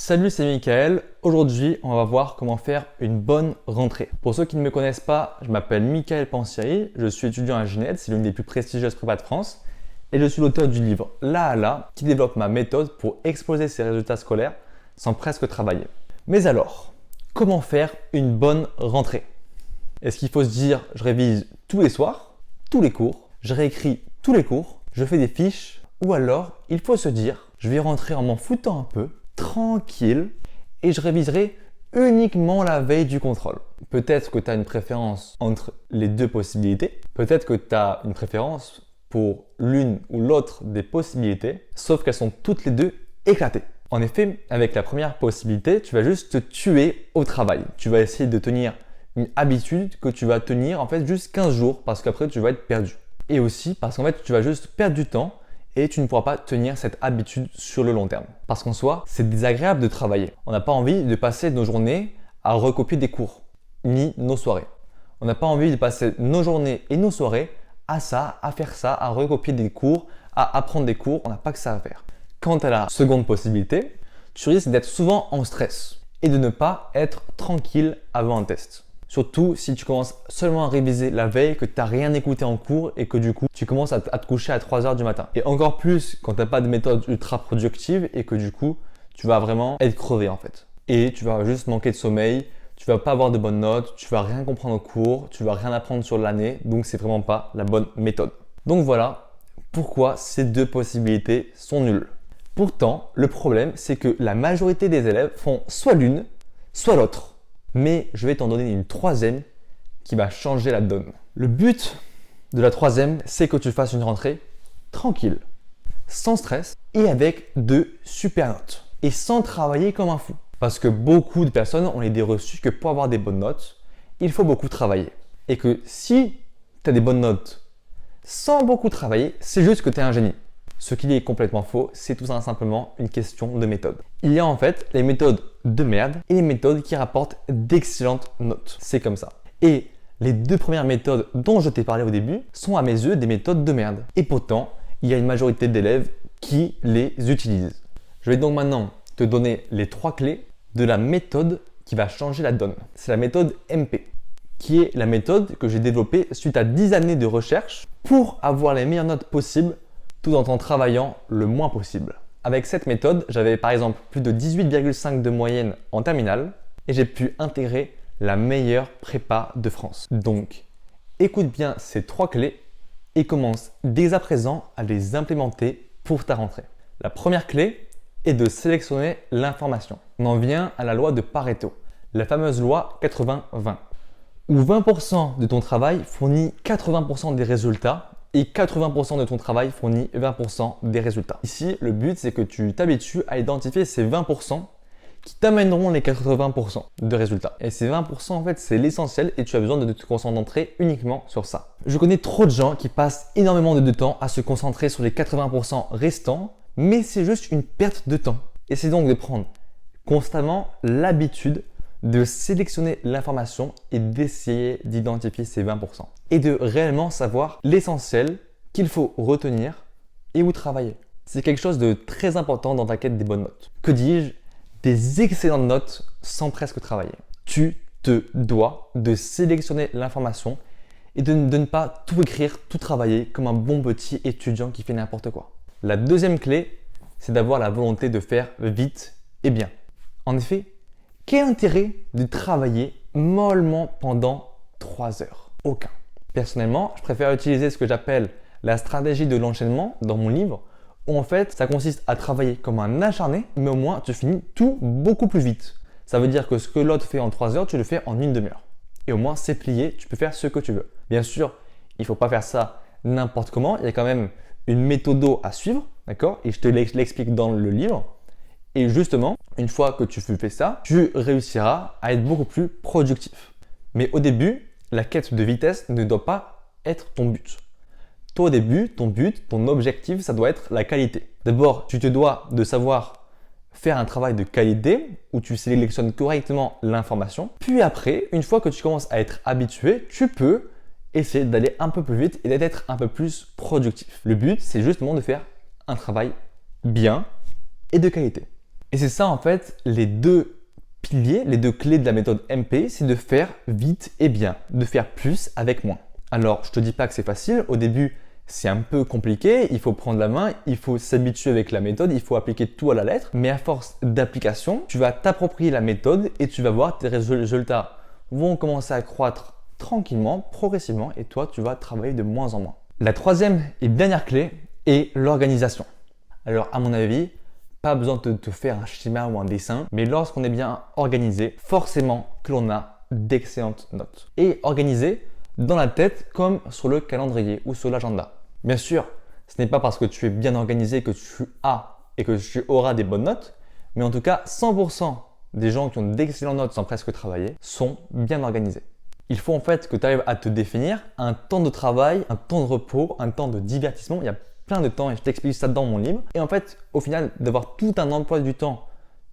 Salut, c'est Mickaël. Aujourd'hui, on va voir comment faire une bonne rentrée. Pour ceux qui ne me connaissent pas, je m'appelle Mickaël Pansieri, je suis étudiant à Genève, c'est l'une des plus prestigieuses prépas de France, et je suis l'auteur du livre Là à là, qui développe ma méthode pour exploser ses résultats scolaires sans presque travailler. Mais alors, comment faire une bonne rentrée? Est-ce qu'il faut se dire, je révise tous les soirs, tous les cours, je réécris tous les cours, je fais des fiches, ou alors il faut se dire, je vais rentrer en m'en foutant un peu, tranquille, et je réviserai uniquement la veille du contrôle. Peut-être que tu as une préférence entre les deux possibilités, peut-être que tu as une préférence pour l'une ou l'autre des possibilités, sauf qu'elles sont toutes les deux éclatées. En effet, avec la première possibilité, tu vas juste te tuer au travail. Tu vas essayer de tenir une habitude que tu vas tenir en fait juste 15 jours parce qu'après tu vas être perdu. Et aussi parce qu'en fait tu vas juste perdre du temps et tu ne pourras pas tenir cette habitude sur le long terme. Parce qu'en soi, c'est désagréable de travailler. On n'a pas envie de passer nos journées à recopier des cours, ni nos soirées. On n'a pas envie de passer nos journées et nos soirées à ça, à faire ça, à recopier des cours, à apprendre des cours. On n'a pas que ça à faire. Quant à la seconde possibilité, tu risques d'être souvent en stress et de ne pas être tranquille avant un test. Surtout si tu commences seulement à réviser la veille, que tu n'as rien écouté en cours et que du coup tu commences à te coucher à 3 h du matin. Et encore plus quand tu n'as pas de méthode ultra productive et que du coup tu vas vraiment être crevé en fait. Et tu vas juste manquer de sommeil, tu vas pas avoir de bonnes notes, tu vas rien comprendre au cours, tu vas rien apprendre sur l'année, donc c'est vraiment pas la bonne méthode. Donc voilà pourquoi ces deux possibilités sont nulles. Pourtant, le problème c'est que la majorité des élèves font soit l'une, soit l'autre. Mais je vais t'en donner une troisième qui va changer la donne. Le but de la troisième, c'est que tu fasses une rentrée tranquille, sans stress et avec de super notes. Et sans travailler comme un fou. Parce que beaucoup de personnes ont l'idée reçue que pour avoir des bonnes notes, il faut beaucoup travailler. Et que si tu as des bonnes notes sans beaucoup travailler, c'est juste que tu es un génie. Ce qui est complètement faux, c'est tout simplement une question de méthode. Il y a en fait les méthodes de merde et les méthodes qui rapportent d'excellentes notes. C'est comme ça. Et les deux premières méthodes dont je t'ai parlé au début sont à mes yeux des méthodes de merde. Et pourtant, il y a une majorité d'élèves qui les utilisent. Je vais donc maintenant te donner les 3 clés de la méthode qui va changer la donne. C'est la méthode MP, qui est la méthode que j'ai développée suite à 10 années de recherche pour avoir les meilleures notes possibles tout en travaillant le moins possible. Avec cette méthode, j'avais par exemple plus de 18,5 de moyenne en terminale et j'ai pu intégrer la meilleure prépa de France. Donc, écoute bien ces 3 clés et commence dès à présent à les implémenter pour ta rentrée. La première clé est de sélectionner l'information. On en vient à la loi de Pareto, la fameuse loi 80-20, où 20% de ton travail fournit 80% des résultats et 80% de ton travail fournit 20% des résultats. Ici, le but, c'est que tu t'habitues à identifier ces 20% qui t'amèneront les 80% de résultats. Et ces 20%, en fait, c'est l'essentiel et tu as besoin de te concentrer uniquement sur ça. Je connais trop de gens qui passent énormément de temps à se concentrer sur les 80% restants, mais c'est juste une perte de temps. Et c'est donc de prendre constamment l'habitude de sélectionner l'information et d'essayer d'identifier ces 20% et de réellement savoir l'essentiel qu'il faut retenir et où travailler. C'est quelque chose de très important dans ta quête des bonnes notes. Que dis-je? Des excellentes notes sans presque travailler. Tu te dois de sélectionner l'information et de ne pas tout écrire, tout travailler comme un bon petit étudiant qui fait n'importe quoi. La deuxième clé, c'est d'avoir la volonté de faire vite et bien. En effet, quel intérêt de travailler mollement pendant 3 heures? Aucun. Personnellement, je préfère utiliser ce que j'appelle la stratégie de l'enchaînement dans mon livre, où en fait, ça consiste à travailler comme un acharné, mais au moins tu finis tout beaucoup plus vite. Ça veut dire que ce que l'autre fait en 3 heures, tu le fais en une demi-heure. Et au moins, c'est plié, tu peux faire ce que tu veux. Bien sûr, il ne faut pas faire ça n'importe comment, il y a quand même une méthode à suivre, d'accord? Et je te l'explique dans le livre. Et justement, une fois que tu fais ça, tu réussiras à être beaucoup plus productif. Mais au début, la quête de vitesse ne doit pas être ton but. Toi, au début, ton but, ton objectif, ça doit être la qualité. D'abord, tu te dois de savoir faire un travail de qualité où tu sélectionnes correctement l'information. Puis après, une fois que tu commences à être habitué, tu peux essayer d'aller un peu plus vite et d'être un peu plus productif. Le but, c'est justement de faire un travail bien et de qualité. Et c'est ça en fait les deux piliers, les deux clés de la méthode MP, c'est de faire vite et bien, de faire plus avec moins. Alors je te dis pas que c'est facile, au début c'est un peu compliqué, il faut prendre la main, il faut s'habituer avec la méthode, il faut appliquer tout à la lettre, mais à force d'application, tu vas t'approprier la méthode et tu vas voir tes résultats vont commencer à croître tranquillement, progressivement, et toi tu vas travailler de moins en moins. La troisième et dernière clé est l'organisation. Alors à mon avis, pas besoin de te faire un schéma ou un dessin, mais lorsqu'on est bien organisé, forcément que l'on a d'excellentes notes. Et organisé dans la tête comme sur le calendrier ou sur l'agenda. Bien sûr, ce n'est pas parce que tu es bien organisé que tu as et que tu auras des bonnes notes, mais en tout cas, 100% des gens qui ont d'excellentes notes sans presque travailler sont bien organisés. Il faut en fait que tu arrives à te définir un temps de travail, un temps de repos, un temps de divertissement. Il y a plein de temps et je t'explique ça dans mon livre. Et en fait, au final, d'avoir tout un emploi du temps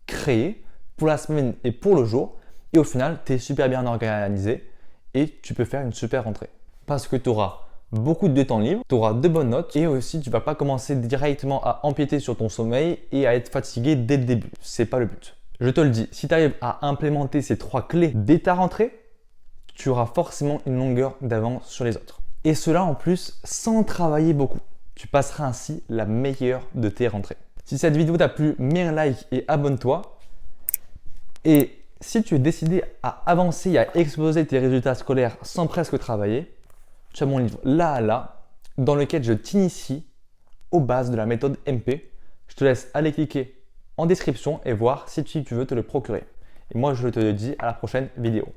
créé pour la semaine et pour le jour. Et au final, tu es super bien organisé et tu peux faire une super rentrée. Parce que tu auras beaucoup de temps libre, tu auras de bonnes notes et aussi tu ne vas pas commencer directement à empiéter sur ton sommeil et à être fatigué dès le début. C'est pas le but. Je te le dis, si tu arrives à implémenter ces 3 clés dès ta rentrée, tu auras forcément une longueur d'avance sur les autres. Et cela en plus sans travailler beaucoup. Tu passeras ainsi la meilleure de tes rentrées. Si cette vidéo t'a plu, mets un like et abonne-toi. Et si tu es décidé à avancer et à exploser tes résultats scolaires sans presque travailler, tu as mon livre Là à là, dans lequel je t'initie aux bases de la méthode MP. Je te laisse aller cliquer en description et voir si tu veux te le procurer. Et moi, je te dis à la prochaine vidéo.